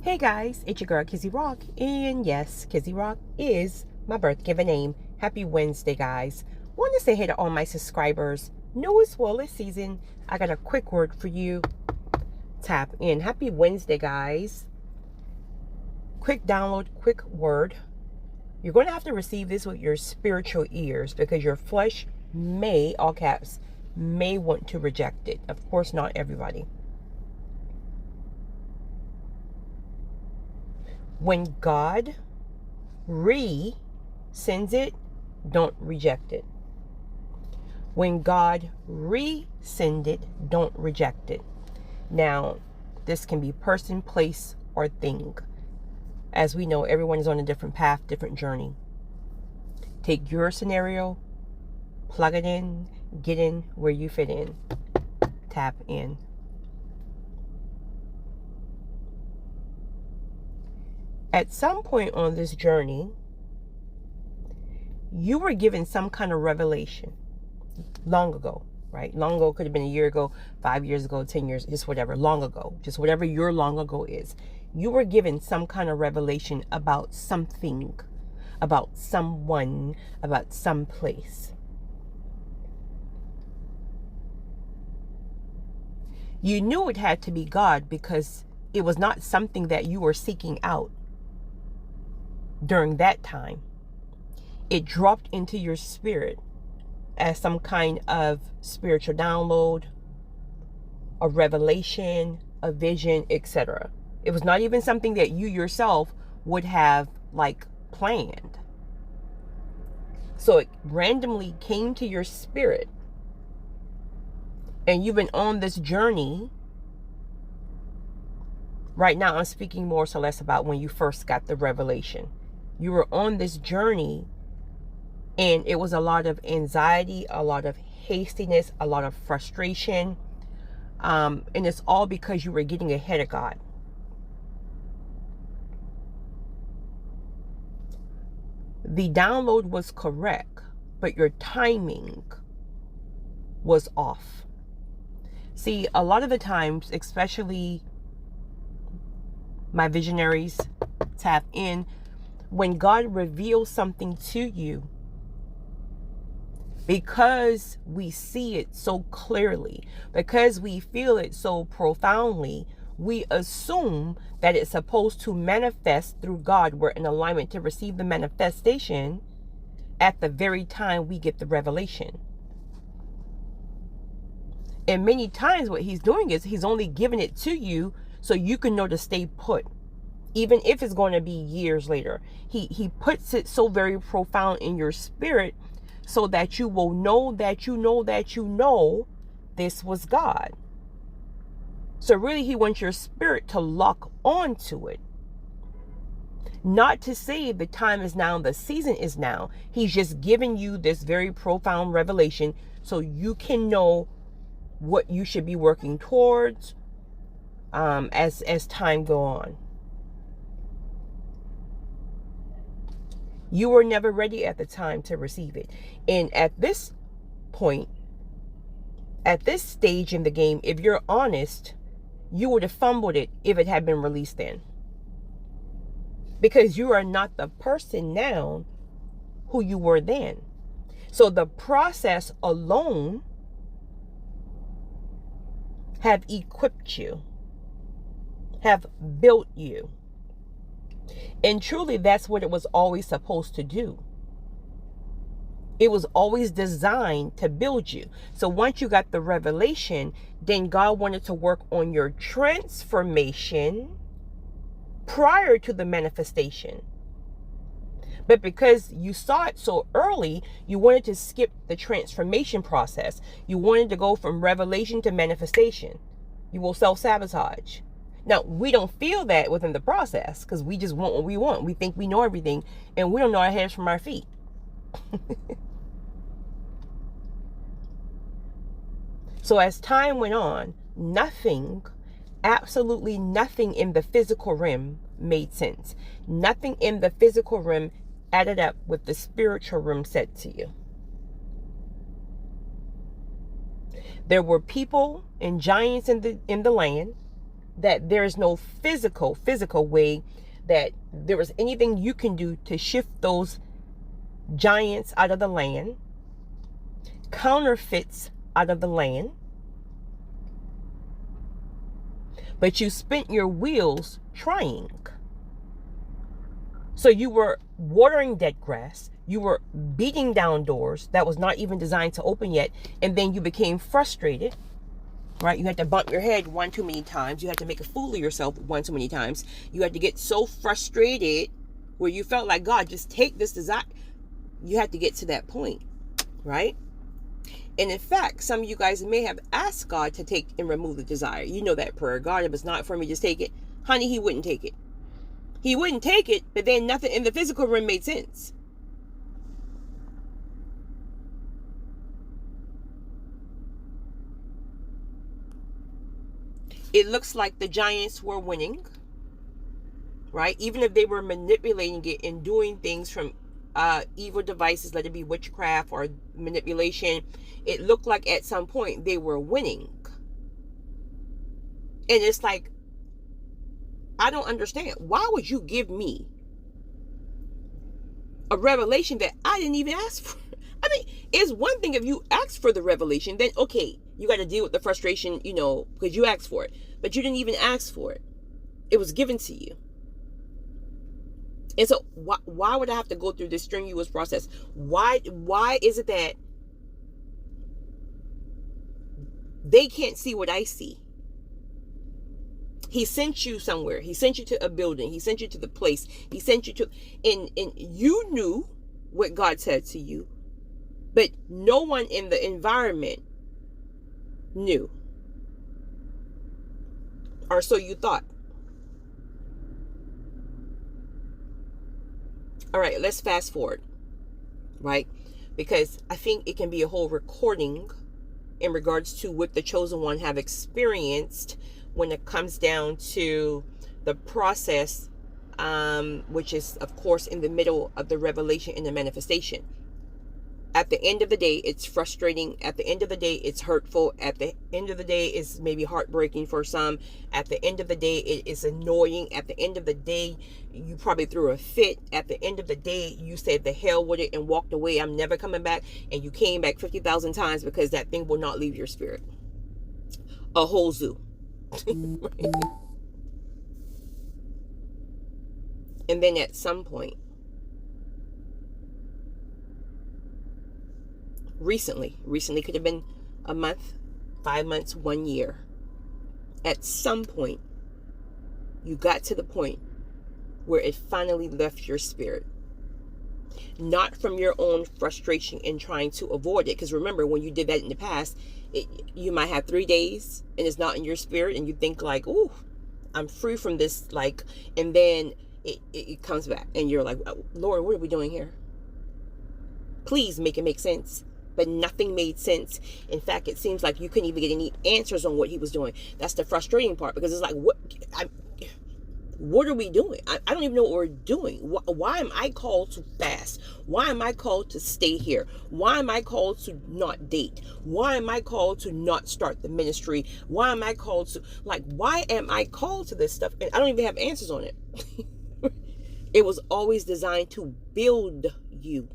Hey guys, it's your girl Kizzy Rock, and yes, Kizzy Rock is my birth given name. Happy Wednesday, guys. Want to say hey to all my subscribers. New as well this season. I got a quick word for you. Tap in. Happy Wednesday, guys. Quick download, quick word. You're going to have to receive this with your spiritual ears because your flesh may, all caps, may want to reject it. Of course, not everybody. When God sends it, don't reject it. When God resend it, don't reject it. Now, this can be person, place, or thing. As we know, everyone is on a different path, different journey. Take your scenario, plug it in, get in where you fit in. Tap in. At some point on this journey, you were given some kind of revelation long ago, right? Long ago could have been a year ago, 5 years ago, 10 years, just whatever, long ago, just whatever your long ago is. You were given some kind of revelation about something, about someone, about some place. You knew it had to be God because it was not something that you were seeking out during that time. It dropped into your spirit as some kind of spiritual download, a revelation, a vision, etc. It was not even something that you yourself would have planned. So it randomly came to your spirit. And you've been on this journey. Right now, I'm speaking more or less about when you first got the revelation. You were on this journey, and it was a lot of anxiety, a lot of hastiness, a lot of frustration. And it's all because you were getting ahead of God. The download was correct, but your timing was off. See, a lot of the times, especially my visionaries tap in, when God reveals something to you, because we see it so clearly, because we feel it so profoundly, we assume that it's supposed to manifest through God. We're in alignment to receive the manifestation at the very time we get the revelation. And many times what he's doing is he's only giving it to you so you can know to stay put. Even if it's going to be years later. He puts it so very profound in your spirit so that you will know that you know that you know this was God. So really he wants your spirit to lock onto it. Not to say the time is now, the season is now. He's just giving you this very profound revelation so you can know what you should be working towards as time go on. You were never ready at the time to receive it. And at this point, at this stage in the game, if you're honest, you would have fumbled it if it had been released then. Because you are not the person now who you were then. So the process alone have equipped you, have built you. And truly, that's what it was always supposed to do. It was always designed to build you. So once you got the revelation, then God wanted to work on your transformation prior to the manifestation. But because you saw it so early, you wanted to skip the transformation process. You wanted to go from revelation to manifestation. You will self-sabotage. Now, we don't feel that within the process because we just want what we want. We think we know everything and we don't know our heads from our feet. So as time went on, nothing, absolutely nothing in the physical realm made sense. Nothing in the physical realm added up with the spiritual realm said to you. There were people and giants in the land that there is no physical way that there was anything you can do to shift those giants out of the land, counterfeits out of the land. But you spent your wheels trying. So you were watering dead grass. You were beating down doors that was not even designed to open yet. And then you became frustrated, right? You had to bump your head one too many times. You had to make a fool of yourself one too many times. You had to get so frustrated where you felt like, God, just take this desire. You had to get to that point, right? And in fact, some of you guys may have asked God to take and remove the desire. You know that prayer. God, if it's not for me, just take it. Honey, he wouldn't take it. He wouldn't take it, but then nothing in the physical realm made sense. It looks like the giants were winning, right? Even if they were manipulating it and doing things from evil devices, let it be witchcraft or manipulation, it looked like at some point they were winning. And it's like, I don't understand. Why would you give me a revelation that I didn't even ask for? I mean, it's one thing if you ask for the revelation, then okay, you got to deal with the frustration, because you asked for it. But you didn't even ask for it. It was given to you. And so why would I have to go through this strenuous process? Why is it that they can't see what I see? He sent you somewhere. He sent you to a building. He sent you to the place. He sent you to, and you knew what God said to you, but no one in the environment knew. Or so you thought. All right, let's fast forward, right? Because I think it can be a whole recording in regards to what the chosen one have experienced when it comes down to the process, which is, of course, in the middle of the revelation and the manifestation. At the end of the day, it's frustrating. At the end of the day, it's hurtful. At the end of the day, it's maybe heartbreaking for some. At the end of the day, it is annoying. At the end of the day, you probably threw a fit. At the end of the day, you said the hell with it and walked away. I'm never coming back. And you came back 50,000 times because that thing will not leave your spirit. A whole zoo. And then at some point, recently could have been a month, 5 months, 1 year. At some point, you got to the point where it finally left your spirit. Not from your own frustration and trying to avoid it. Because remember, when you did that in the past, you might have 3 days and it's not in your spirit and you think like, oh, I'm free from this, and then it comes back and you're like, Lord, what are we doing here? Please make it make sense. But nothing made sense. In fact, it seems like you couldn't even get any answers on what he was doing. That's the frustrating part, because it's like, what are we doing? I don't even know what we're doing. Why am I called to fast? Why am I called to stay here? Why am I called to not date? Why am I called to not start the ministry? Why am I called to, why am I called to this stuff? And I don't even have answers on it. It was always designed to build you,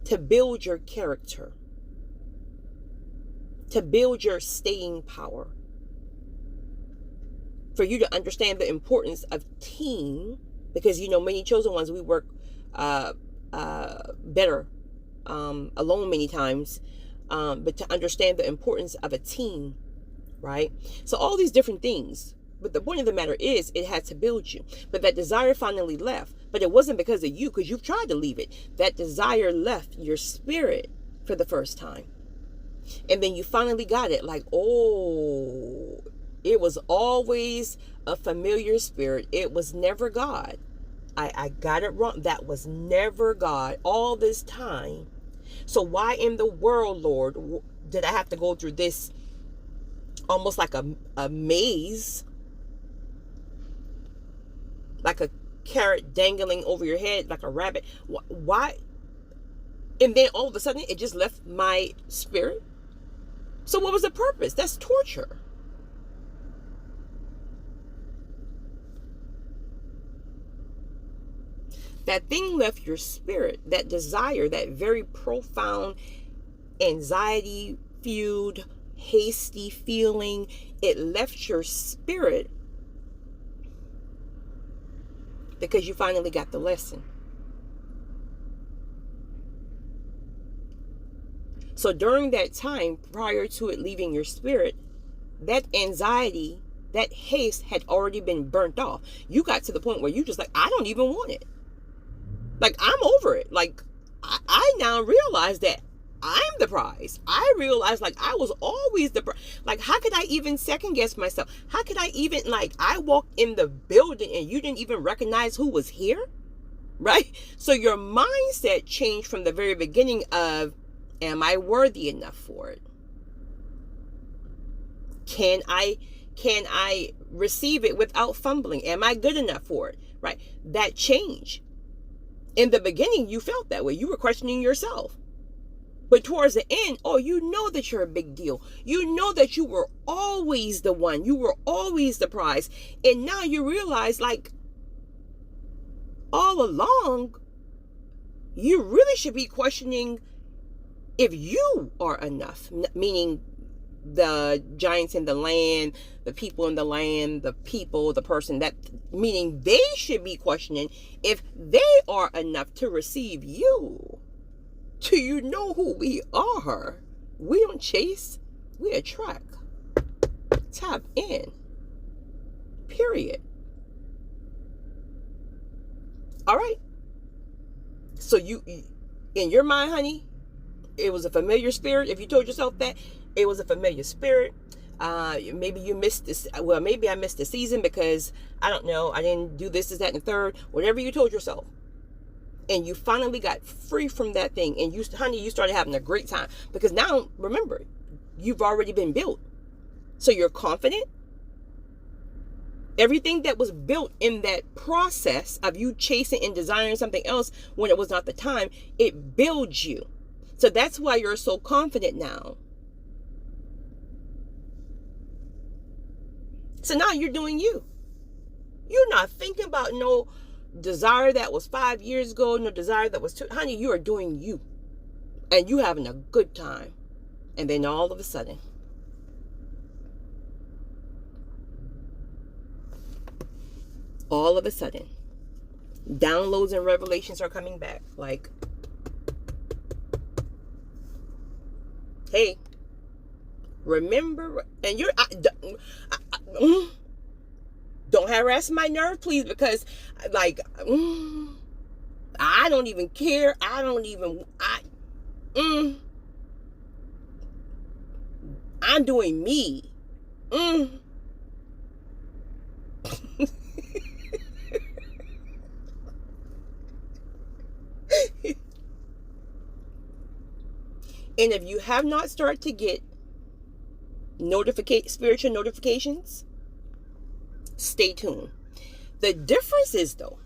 to build your character, to build your staying power, for you to understand the importance of team, because many chosen ones, we work better alone many times, but to understand the importance of a team, right? So all these different things. But the point of the matter is, it had to build you. But that desire finally left. But it wasn't because of you, because you've tried to leave it. That desire left your spirit for the first time. And then you finally got it. It was always a familiar spirit. It was never God. I got it wrong. That was never God all this time. So why in the world, Lord, did I have to go through this almost like a maze? Like a carrot dangling over your head, like a rabbit. Why? And then all of a sudden, it just left my spirit. So what was the purpose? That's torture. That thing left your spirit, that desire, that very profound anxiety fueled, hasty feeling. It left your spirit because you finally got the lesson. So during that time, prior to it leaving your spirit, that anxiety, that haste had already been burnt off. You got to the point where you just like, I don't even want it. Like, I'm over it. Like, I now realize that I'm the prize. I realize, like, I was always the prize. Like, how could I even second guess myself? How could I even, like, I walked in the building and you didn't even recognize who was here? Right? So your mindset changed from the very beginning of, am I worthy enough for it? Can I receive it without fumbling? Am I good enough for it? Right? That change. In the beginning, you felt that way. You were questioning yourself. But towards the end, oh, you know that you're a big deal. You know that you were always the one. You were always the prize. And now you realize, like, all along, you really should be questioning if you are enough. Meaning the giants in the land, the people in the land, the people, the person, that, meaning they should be questioning if they are enough to receive you. Do you know who we are? We don't chase, we attract. Tap in. Period. All right. So you, in your mind, honey, it was a familiar spirit. If you told yourself that, it was a familiar spirit. Maybe you missed this. Well, maybe I missed the season because I don't know. I didn't do this, that, and the third. Whatever you told yourself. And you finally got free from that thing. And you, honey, you started having a great time. Because now, remember, you've already been built. So you're confident. Everything that was built in that process of you chasing and desiring something else when it was not the time, it builds you. So that's why you're so confident now. So now you're doing you. You're not thinking about no desire that was 5 years ago, no desire that was 2. Honey, you are doing you. And you having a good time. And then all of a sudden, downloads and revelations are coming back. Like, hey, remember, and don't harass my nerve, please, because, like, I don't even care. I'm doing me. And if you have not started to get spiritual notifications, stay tuned. The difference is, though,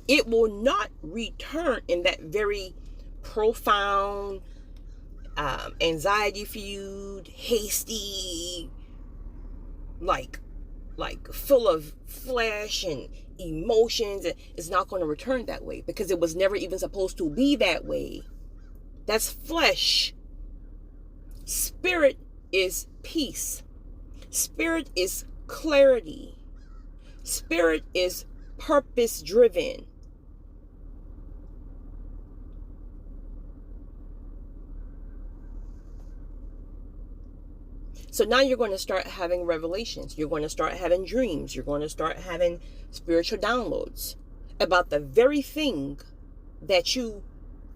it will not return in that very profound, anxiety-fueled, hasty, like full of flesh and emotions. It's not going to return that way because it was never even supposed to be that way. That's flesh. Spirit is peace. Spirit is clarity. Spirit is purpose driven. So now you're going to start having revelations. You're going to start having dreams. You're going to start having spiritual downloads about the very thing that you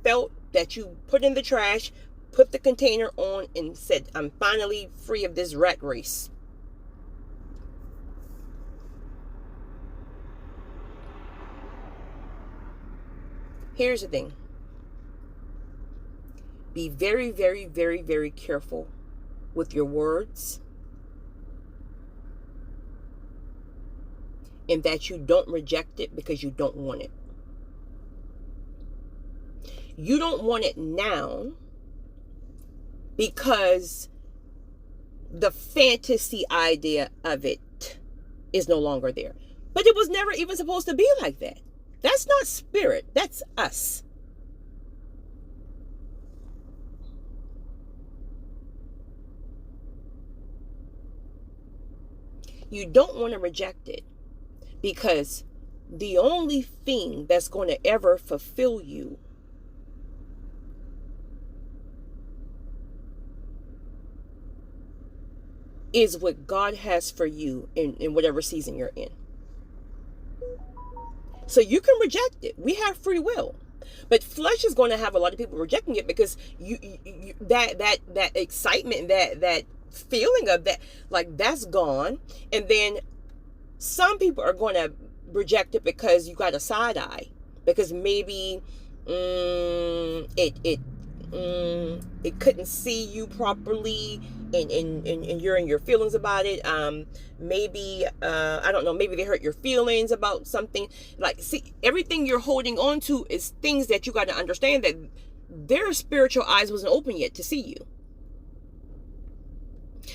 felt, that you put in the trash, put the container on, and said, I'm finally free of this rat race. Here's the thing. Be very, very, very, very careful with your words, and that you don't reject it because you don't want it. You don't want it now because the fantasy idea of it is no longer there. But it was never even supposed to be like that. That's not spirit. That's us. You don't want to reject it, because the only thing that's going to ever fulfill you is what God has for you in whatever season you're in. So you can reject it. We have free will. But flesh is going to have a lot of people rejecting it, because you that excitement, that feeling of that, like, that's gone. And then some people are going to reject it because you got a side eye, because maybe it couldn't see you properly, and you're in your feelings about it. Maybe I don't know, maybe they hurt your feelings about something. Like, see, everything you're holding on to is things that you got to understand that their spiritual eyes wasn't open yet to see you.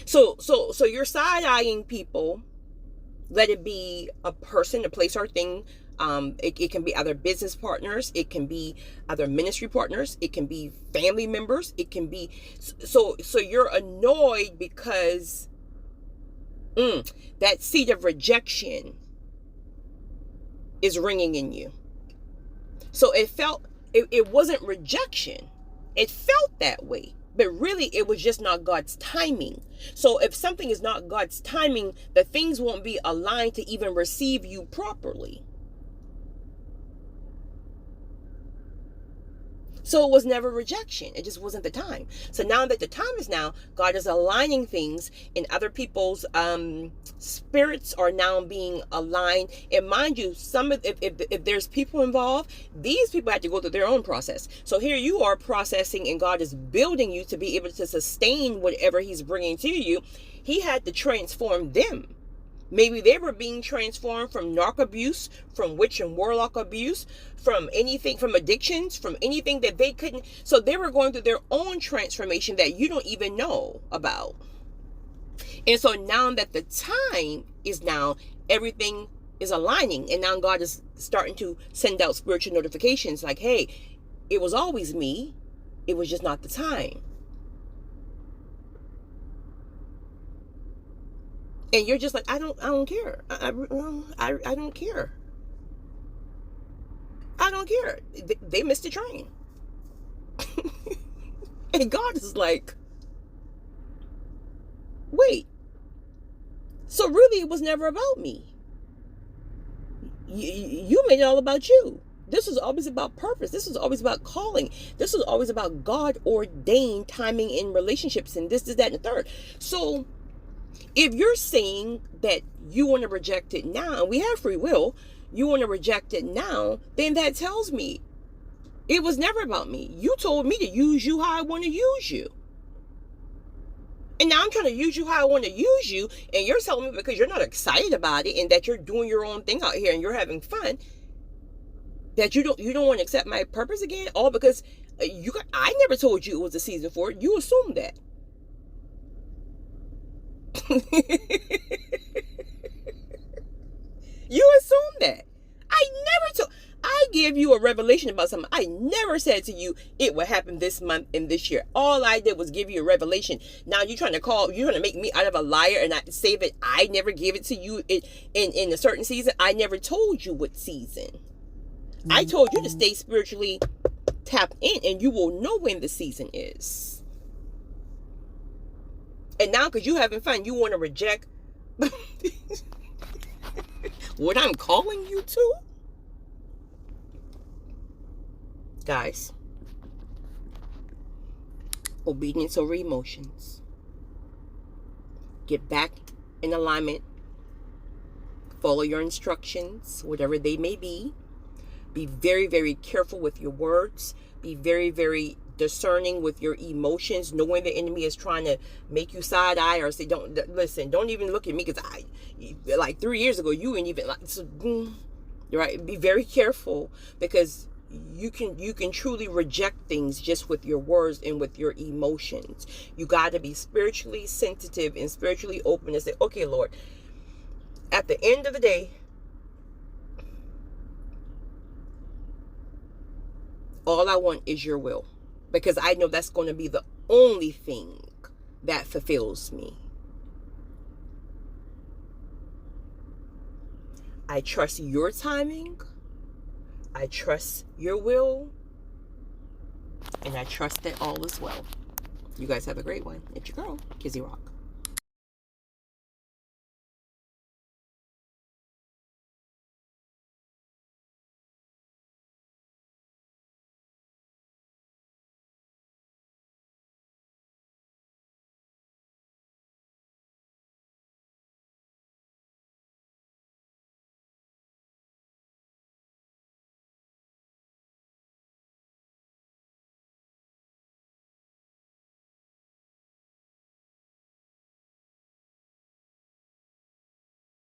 So you're side-eyeing people. Let it be a person, a place, or thing. It can be other business partners. It can be other ministry partners. It can be family members. It can be, so you're annoyed because that seed of rejection is ringing in you. So it wasn't rejection. It felt that way. But really, it was just not God's timing. So if something is not God's timing, the things won't be aligned to even receive you properly. So it was never rejection. It just wasn't the time. So now that the time is now, God is aligning things, and other people's spirits are now being aligned. And mind you, if there's people involved, these people have to go through their own process. So here you are processing, and God is building you to be able to sustain whatever He's bringing to you. He had to transform them. Maybe they were being transformed from narc abuse, from witch and warlock abuse, from anything, from addictions, from anything that they couldn't. So they were going through their own transformation that you don't even know about. And so now that the time is now, everything is aligning. And now God is starting to send out spiritual notifications like, hey, it was always me. It was just not the time. And you're just like, I don't care. I don't care. I don't care. They missed the train. And God is like, wait. So really, it was never about me. You made it all about you. This was always about purpose. This was always about calling. This was always about God ordained timing in relationships, and this, that, and the third. So if you're saying that you want to reject it now, and we have free will, you want to reject it now, then that tells me it was never about me. You told me to use you how I want to use you. And now I'm trying to use you how I want to use you, and you're telling me because you're not excited about it and that you're doing your own thing out here and you're having fun, that you don't want to accept my purpose again, all because I never told you it was a season for it. You assumed that. You assume that. I gave you a revelation about something. I never said to you it would happen this month and this year. All I did was give you a revelation. Now you're trying to make me out of a liar and say that I never gave it to you in a certain season. I never told you what season. I told you to stay spiritually tapped in, and you will know when the season is. And now, because you're having fun, you want to reject what I'm calling you to? Guys, obedience over emotions. Get back in alignment. Follow your instructions, whatever they may be. Be very, very careful with your words. Be very, very discerning with your emotions, knowing the enemy is trying to make you side eye or say, don't even look at me, because like 3 years ago you ain't even like, so, right? Be very careful, because you can truly reject things just with your words and with your emotions. You got to be spiritually sensitive and spiritually open and say, okay, Lord, at the end of the day, All I want is your will, because I know that's going to be the only thing that fulfills me. I trust your timing. I trust your will. And I trust that all is well. You guys have a great one. It's your girl, Kizzy Rock.